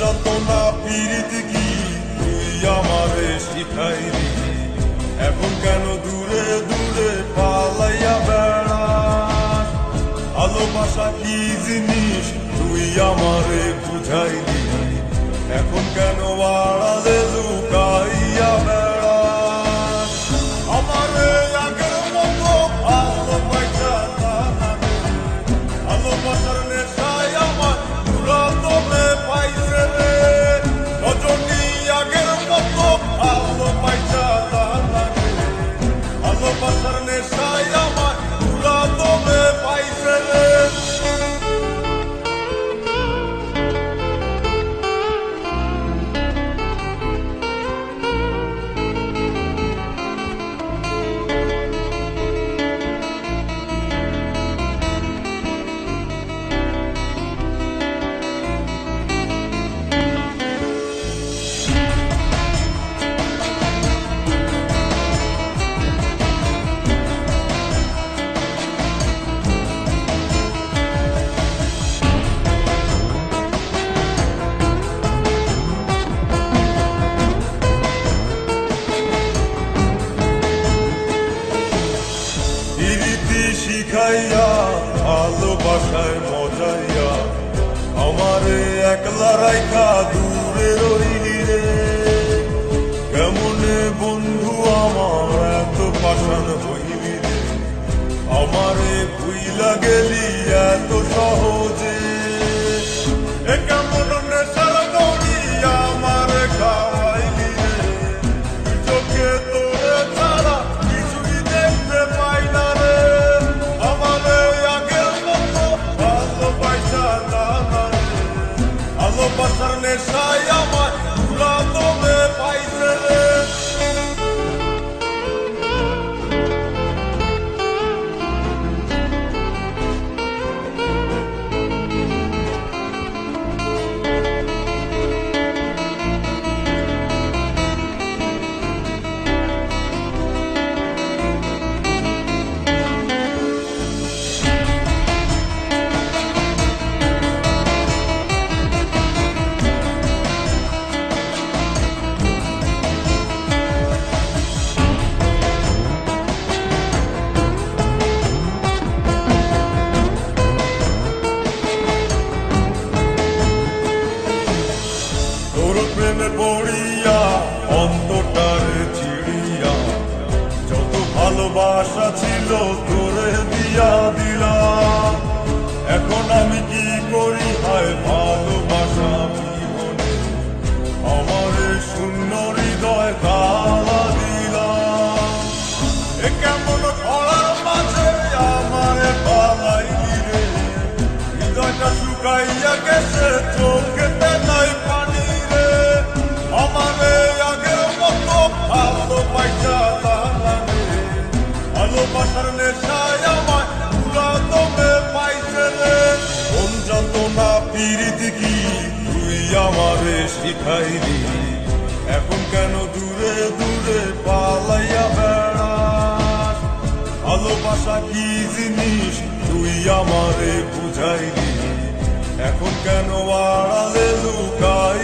যন্ত্রণা পীড়িত কি তুই আমারে শিখাইলি, এখন কেন দূরে দূরে পালাইয়া বেড়াস? ভালোবাসা কি জিনিস তুই আমারে বুঝাইলি, এখন কেন আড়ালে লুকাইয়া বেড়াস? আমারে আগের মতো ভালোবাসা না, ভালোবাসার নেশায় আমার পুরা তোমে পাইছে রে। রজনী আগের মতো ভালোবাসা না, ভালোবাসার নেশায় আমার পুরা তোমে পাইছে রে। শিখাইয়া ভালোবাসায় মজাইয়া আমারে একলা রাইখা দূরে রইলি রে। কেমনে বন্ধু আমার এত পাষাণ হইলি রে, আমারে ভুইলা গেলি এত সহজে। কেমন নেশার দড়ি আমারে খাওয়াইলি রে, চোখে তোরে ছাড়া কিছুই দেখতে পাই না রে। ভালোবাসার নেশায় আমার পুরা তোমে পাইছে রে। প্রেমে পড়িয়া অন্তরটারে ছিড়িয়া যত ভালোবাসা ছিল তোরে দিয়া দিলাম। এখন আমি কি করি হায় ভালোবাসা বিহনে, আমারে শূন্য হৃদয় তালা দিলাম। এ কেমন খরার মাঝে আমারে পালাইলি রে, হৃদয়টা শুকাইয়া গেছে চোখেতে নাই পানি রে। আমারে আগের মতো ভালোবাসা লাগে, ভালোবাসার নেশায় আমার পুরা তোমে পাইছে রে। কোন যন্ত্রণা পীড়িত কি তুই আমারে শিখাইলি, এখন কেন দূরে দূরে পালাইয়া বেড়াস? ভালোবাসা কি জিনিস তুই আমারে বুঝাইলি, এখন কেন আড়ালে লুকাই